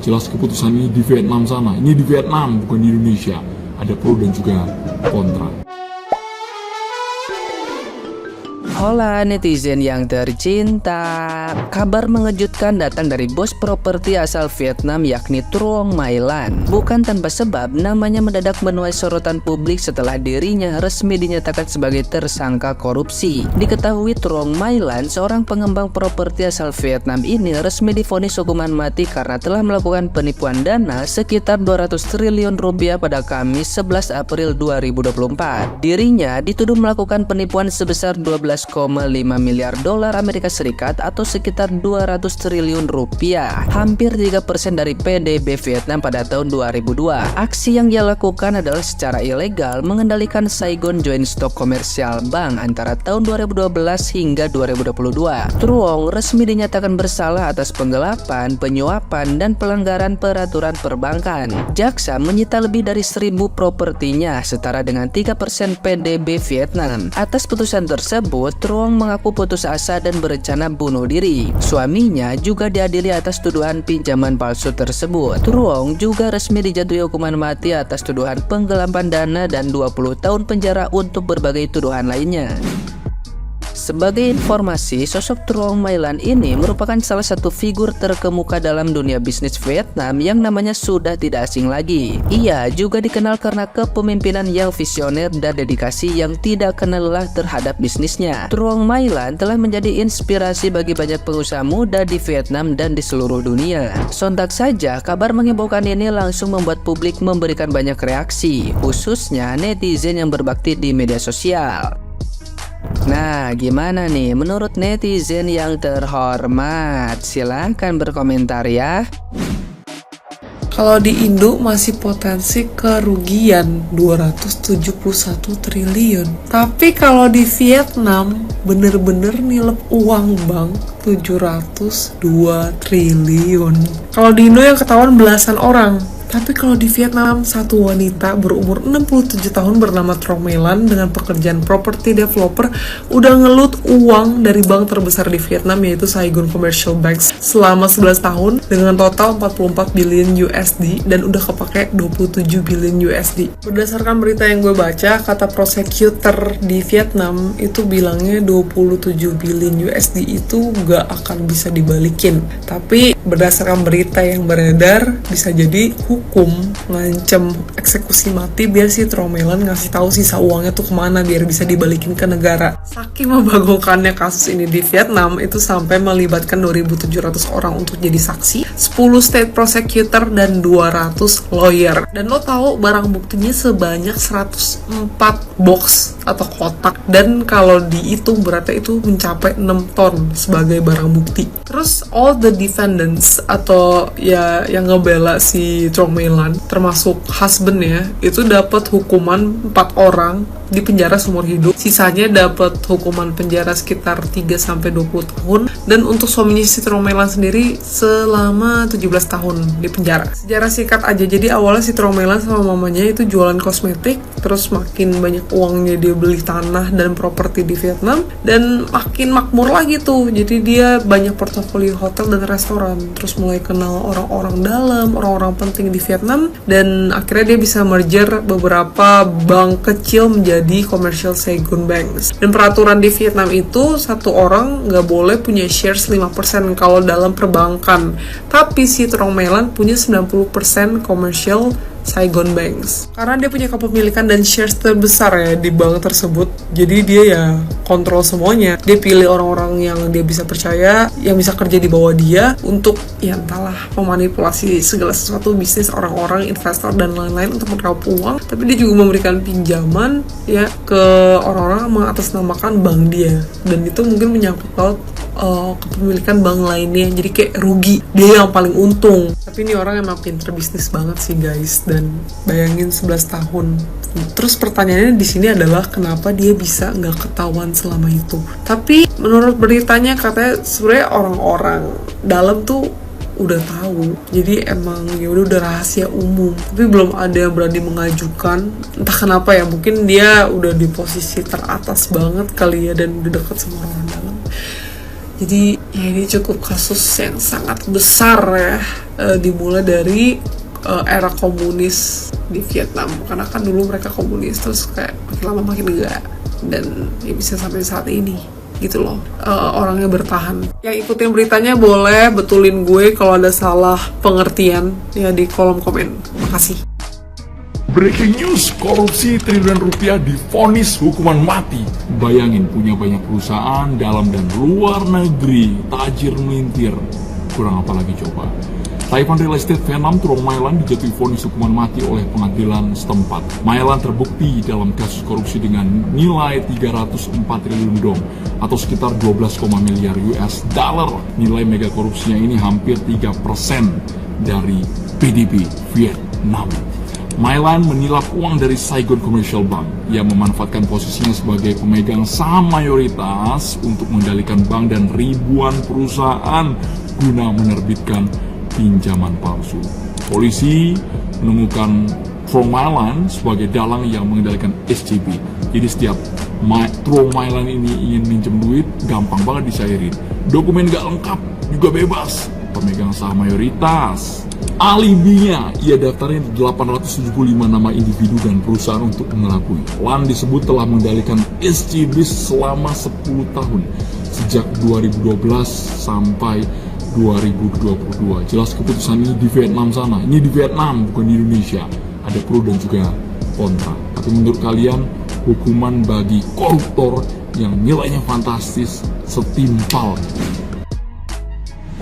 jelas keputusan ini di Vietnam sana. Ini di Vietnam, bukan di Indonesia. Ada pro dan juga kontra. Hola netizen yang tercinta, kabar mengejutkan datang dari bos properti asal Vietnam yakni Truong My Lan. Bukan tanpa sebab namanya mendadak menuai sorotan publik setelah dirinya resmi dinyatakan sebagai tersangka korupsi. Diketahui Truong My Lan, seorang pengembang properti asal Vietnam ini resmi divonis hukuman mati karena telah melakukan penipuan dana sekitar 200 triliun rupiah pada Kamis 11 April 2024. Dirinya dituduh melakukan penipuan sebesar 12,5 miliar dolar Amerika Serikat atau sekitar 200 triliun rupiah, hampir 3% dari PDB Vietnam pada tahun 2002. Aksi yang ia lakukan adalah secara ilegal mengendalikan Saigon Joint Stock Commercial Bank antara tahun 2012 hingga 2022. Truong resmi dinyatakan bersalah atas penggelapan, penyuapan, dan pelanggaran peraturan perbankan. Jaksa menyita lebih dari 1.000 propertinya, setara dengan 3% PDB Vietnam. Atas putusan tersebut, Truong mengaku putus asa dan berencana bunuh diri. Suaminya juga diadili atas tuduhan pinjaman palsu tersebut. Truong juga resmi dijatuhi hukuman mati atas tuduhan penggelapan dana dan 20 tahun penjara untuk berbagai tuduhan lainnya. Sebagai informasi, sosok Truong My Lan ini merupakan salah satu figur terkemuka dalam dunia bisnis Vietnam yang namanya sudah tidak asing lagi. Ia juga dikenal karena kepemimpinan yang visioner dan dedikasi yang tidak kenal lelah terhadap bisnisnya. Truong My Lan telah menjadi inspirasi bagi banyak pengusaha muda di Vietnam dan di seluruh dunia. Sontak saja, kabar menghebohkan ini langsung membuat publik memberikan banyak reaksi, khususnya netizen yang berbakti di media sosial. Nah, gimana nih menurut netizen yang terhormat? Silahkan berkomentar ya. Kalau di Indo masih potensi kerugian 271 triliun. Tapi kalau di Vietnam bener-bener nilep uang bank 702 triliun. Kalau di Indo yang ketahuan belasan orang. Tapi kalau di Vietnam, satu wanita berumur 67 tahun bernama Truong My Lan dengan pekerjaan property developer udah ngelut uang dari bank terbesar di Vietnam yaitu Saigon Commercial Bank selama 11 tahun dengan total 44 billion USD dan udah kepake 27 billion USD. Berdasarkan berita yang gue baca, kata prosecutor di Vietnam itu bilangnya 27 billion USD itu gak akan bisa dibalikin. Tapi berdasarkan berita yang beredar, bisa jadi hukum ngancem eksekusi mati biar si Truong My Lan ngasih tahu sisa uangnya tuh kemana biar bisa dibalikin ke negara. Saking membagongkannya kasus ini di Vietnam itu sampai melibatkan 2.700 orang untuk jadi saksi, 10 state prosecutor dan 200 lawyer. Dan lo tahu barang buktinya sebanyak 104 box atau kotak, dan kalau dihitung beratnya itu mencapai 6 ton sebagai barang bukti. Terus all the defendants atau ya yang ngebela si Truong My Lan termasuk husbandnya itu dapat hukuman 4 orang di penjara seumur hidup. Sisanya dapat hukuman penjara sekitar 3-20 tahun, dan untuk suaminya si Truong My Lan sendiri selama 17 tahun di penjara. Sejarah singkat aja, jadi awalnya si Truong My Lan sama mamanya itu jualan kosmetik, terus makin banyak uangnya dia beli tanah dan properti di Vietnam, dan makin makmur lagi tuh. Jadi dia banyak portofolio hotel dan restoran, terus mulai kenal orang-orang dalam, orang-orang penting di Vietnam, dan akhirnya dia bisa merger beberapa bank kecil menjadi Commercial Saigon Banks. Dan peraturan di Vietnam itu satu orang nggak boleh punya shares 5% kalau dalam perbankan, tapi si Truong My Lan punya 90% Commercial Saigon Banks karena dia punya kepemilikan dan shares terbesar ya di bank tersebut. Jadi dia ya kontrol semuanya. Dia pilih orang-orang yang dia bisa percaya, yang bisa kerja di bawah dia untuk ya entahlah memanipulasi segala sesuatu bisnis orang-orang, investor dan lain-lain untuk meraup uang. Tapi dia juga memberikan pinjaman ya ke orang-orang mengatasnamakan bank dia, dan itu mungkin menyangkut paut kepemilikan bank lainnya, jadi kayak rugi, dia yang paling untung. Tapi ini orang emang pinter bisnis banget sih guys, dan bayangin 11 tahun. Terus pertanyaannya di sini adalah kenapa dia bisa nggak ketahuan selama itu. Tapi menurut beritanya katanya sebenarnya orang-orang dalam tuh udah tahu, jadi emang ya udah rahasia umum, tapi belum ada yang berani mengajukan. Entah kenapa ya, mungkin dia udah di posisi teratas banget kali ya, dan udah deket sama orang dalam. Jadi ya ini cukup kasus yang sangat besar ya, dimulai dari era komunis di Vietnam, karena kan dulu mereka komunis terus kayak makin lama makin enggak, dan ya bisa sampai saat ini gitu loh. Orangnya bertahan. Yang ikutin beritanya boleh betulin gue kalau ada salah pengertian ya di kolom komen. Makasih. Breaking news, korupsi triliunan rupiah divonis hukuman mati. Bayangin punya banyak perusahaan dalam dan luar negeri, tajir melintir. Kurang apa lagi coba? Taifan Real Estate Vietnam Truong My Lan dijatuhi vonis hukuman mati oleh pengadilan setempat. My Lan terbukti dalam kasus korupsi dengan nilai 304 triliun dong atau sekitar 12, miliar US dollar. Nilai mega korupsinya ini hampir 3% dari PDB Vietnam. My Lan menilap uang dari Saigon Commercial Bank yang memanfaatkan posisinya sebagai pemegang saham mayoritas untuk mengendalikan bank dan ribuan perusahaan guna menerbitkan pinjaman palsu. Polisi menemukan Truong My Lan sebagai dalang yang mengendalikan SCB. Jadi setiap Truong My Lan ini ingin minjem duit, gampang banget disairin. Dokumen gak lengkap juga bebas. Pemegang saham mayoritas. Alibinya, ia daftarnya 875 nama individu dan perusahaan untuk mengelabui. Lan disebut telah mengendalikan SCB selama 10 tahun, sejak 2012 sampai 2022. Jelas keputusan ini di Vietnam sana. Ini di Vietnam, bukan di Indonesia. Ada pro dan juga kontra. Tapi menurut kalian, hukuman bagi koruptor yang nilainya fantastis setimpal?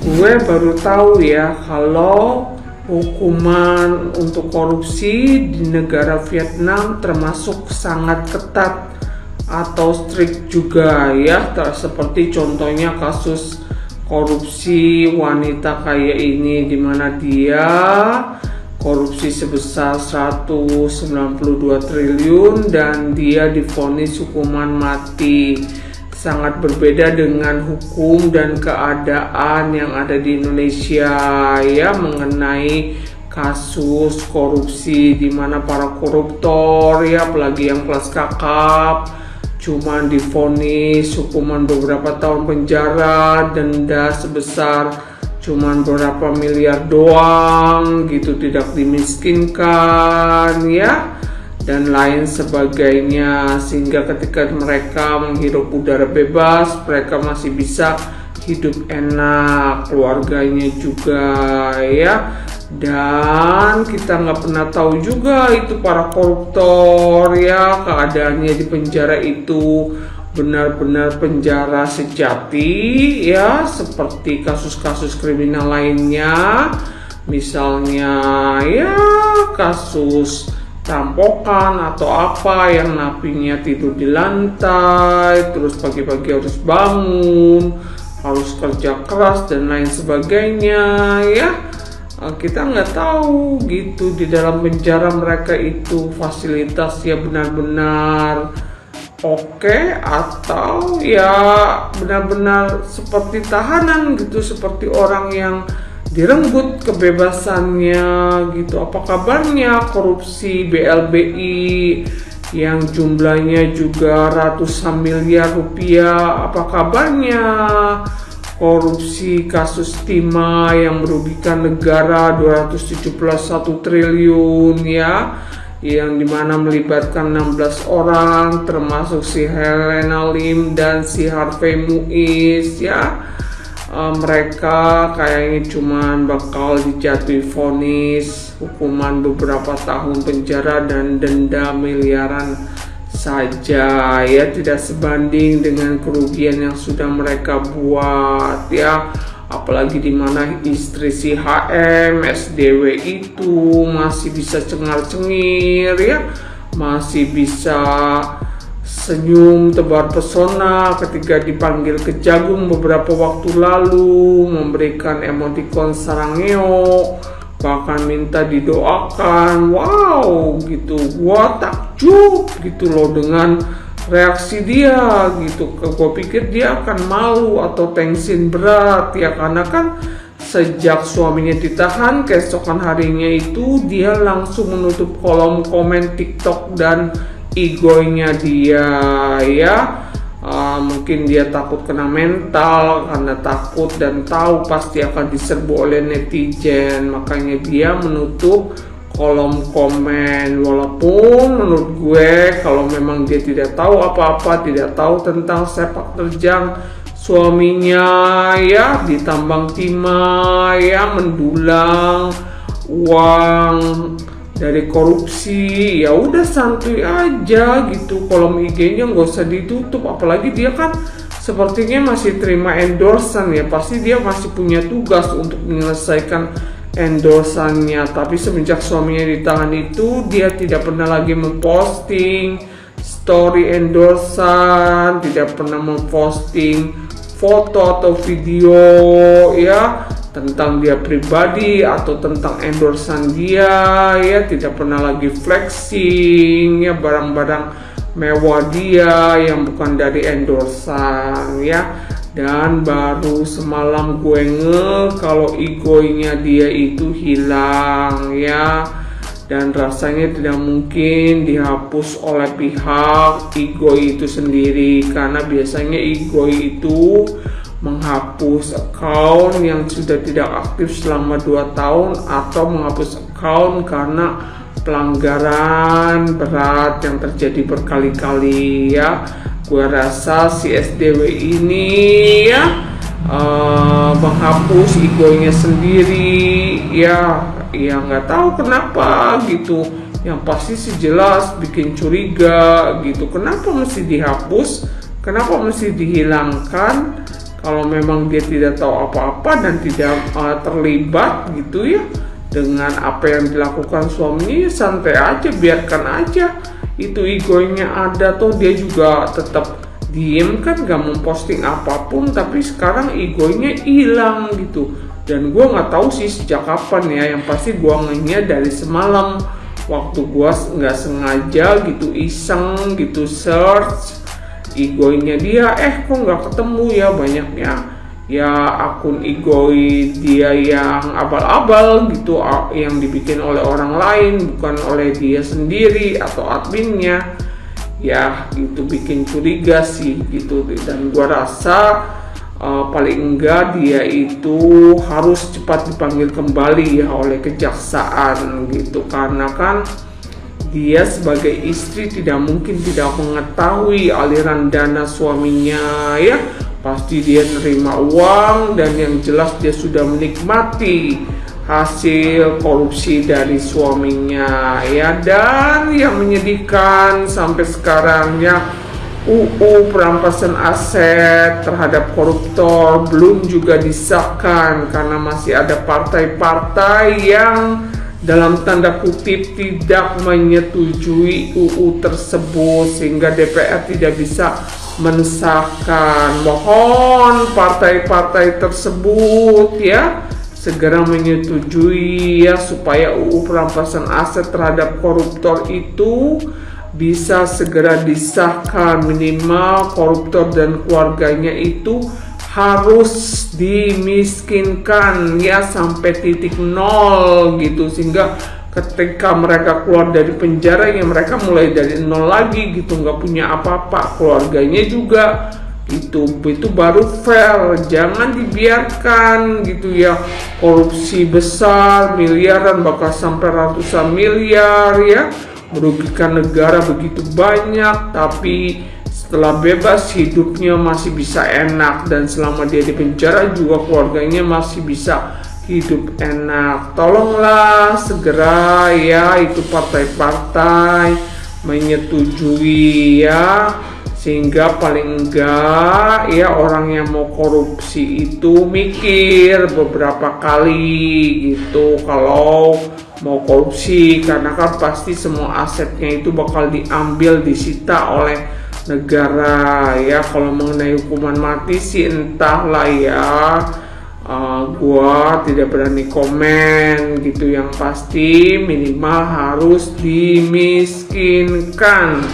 Gue baru tahu ya kalau hukuman untuk korupsi di negara Vietnam termasuk sangat ketat atau strict juga ya, seperti contohnya kasus korupsi wanita kaya ini, di mana dia korupsi sebesar 192 triliun dan dia divonis hukuman mati. Sangat berbeda dengan hukum dan keadaan yang ada di Indonesia ya, mengenai kasus korupsi, di mana para koruptor ya, apalagi yang kelas kakap, cuman divonis hukuman beberapa tahun penjara, denda sebesar cuman beberapa miliar doang gitu, tidak dimiskinkan ya, dan lain sebagainya, sehingga ketika mereka menghirup udara bebas, mereka masih bisa hidup enak, keluarganya juga ya. Dan kita nggak pernah tahu juga itu para koruptor ya, keadaannya di penjara itu benar-benar penjara sejati ya, seperti kasus-kasus kriminal lainnya, misalnya ya kasus rampokan atau apa yang napinya tidur di lantai, terus pagi-pagi harus bangun, harus kerja keras dan lain sebagainya ya. Kita nggak tahu gitu di dalam penjara mereka itu fasilitasnya benar-benar oke atau ya benar-benar seperti tahanan gitu, seperti orang yang direnggut kebebasannya gitu. Apa kabarnya korupsi BLBI yang jumlahnya juga ratusan miliar rupiah? Apa kabarnya korupsi kasus timah yang merugikan negara 271 triliun ya, yang dimana melibatkan 16 orang termasuk si Helena Lim dan si Harvey Muiz ya. Mereka kayaknya cuman bakal dijatuhi vonis hukuman beberapa tahun penjara dan denda miliaran saja ya, tidak sebanding dengan kerugian yang sudah mereka buat ya. Apalagi dimana istri si HM SDW itu masih bisa cengar-cengir ya, masih bisa senyum tebar pesona ketika dipanggil Kejagung beberapa waktu lalu, memberikan emoticon sarangeo, bahkan minta didoakan. Wow gitu, gua takjub gitu loh dengan reaksi dia gitu. Gua pikir dia akan malu atau tensin berat ya, karena kan sejak suaminya ditahan, keesokan harinya itu dia langsung menutup kolom komen TikTok dan IG-nya dia ya, Mungkin dia takut kena mental karena takut dan tahu pasti akan diserbu oleh netizen, makanya dia menutup kolom komen. Walaupun menurut gue kalau memang dia tidak tahu apa-apa, tidak tahu tentang sepak terjang suaminya ya di tambang timah ya, mendulang uang dari korupsi, ya udah santuy aja gitu, kolom IG-nya nggak usah ditutup. Apalagi dia kan sepertinya masih terima endorsan ya, pasti dia masih punya tugas untuk menyelesaikan endorsannya. Tapi semenjak suaminya ditahan itu, dia tidak pernah lagi memposting story endorsan, tidak pernah memposting foto atau video ya tentang dia pribadi atau tentang endorsan dia ya, tidak pernah lagi flexing ya barang-barang mewah dia yang bukan dari endorsan ya. Dan baru semalam gue kalau egonya dia itu hilang ya, dan rasanya tidak mungkin dihapus oleh pihak ego itu sendiri, karena biasanya ego itu menghapus account yang sudah tidak aktif selama 2 tahun atau menghapus account karena pelanggaran berat yang terjadi berkali-kali ya. Gue rasa si SDW ini ya menghapus egonya sendiri ya, nggak tahu kenapa gitu. Yang pasti sih jelas bikin curiga gitu, kenapa mesti dihapus, kenapa mesti dihilangkan kalau memang dia tidak tahu apa-apa dan tidak terlibat gitu ya dengan apa yang dilakukan suaminya. Santai aja, biarkan aja itu egonya ada, tuh dia juga tetap diem kan, gak memposting apapun, tapi sekarang egonya hilang gitu. Dan gue nggak tahu sih sejak kapan ya, yang pasti gue ngehnya dari semalam waktu gue nggak sengaja gitu iseng gitu search egonya dia, kok nggak ketemu ya, banyaknya ya akun egoi dia yang abal-abal gitu, yang dibikin oleh orang lain bukan oleh dia sendiri atau adminnya ya. Itu bikin curiga sih gitu. Dan gua rasa paling enggak dia itu harus cepat dipanggil kembali ya oleh kejaksaan gitu, karena kan dia sebagai istri tidak mungkin tidak mengetahui aliran dana suaminya ya. Pasti dia nerima uang, dan yang jelas dia sudah menikmati hasil korupsi dari suaminya ya. Dan yang menyedihkan sampai sekarang ya, UU perampasan aset terhadap koruptor belum juga disahkan karena masih ada partai-partai yang dalam tanda kutip tidak menyetujui UU tersebut, sehingga DPR tidak bisa mensahkan. Mohon partai-partai tersebut ya segera menyetujui ya, supaya UU perampasan aset terhadap koruptor itu bisa segera disahkan. Minimal koruptor dan keluarganya itu harus dimiskinkan ya sampai titik nol gitu, sehingga ketika mereka keluar dari penjara ya mereka mulai dari nol lagi gitu, nggak punya apa-apa, keluarganya juga itu baru fair. Jangan dibiarkan gitu ya, korupsi besar miliaran bahkan sampai ratusan miliar ya, merugikan negara begitu banyak, tapi setelah bebas hidupnya masih bisa enak, dan selama dia di penjara juga keluarganya masih bisa hidup enak. Tolonglah segera ya itu partai-partai menyetujui ya, sehingga paling enggak ya orang yang mau korupsi itu mikir beberapa kali gitu kalau mau korupsi, karena kan pasti semua asetnya itu bakal diambil, disita oleh negara ya. Kalau mengenai hukuman mati sih entahlah ya, gua tidak berani komen gitu. Yang pasti minimal harus dimiskinkan.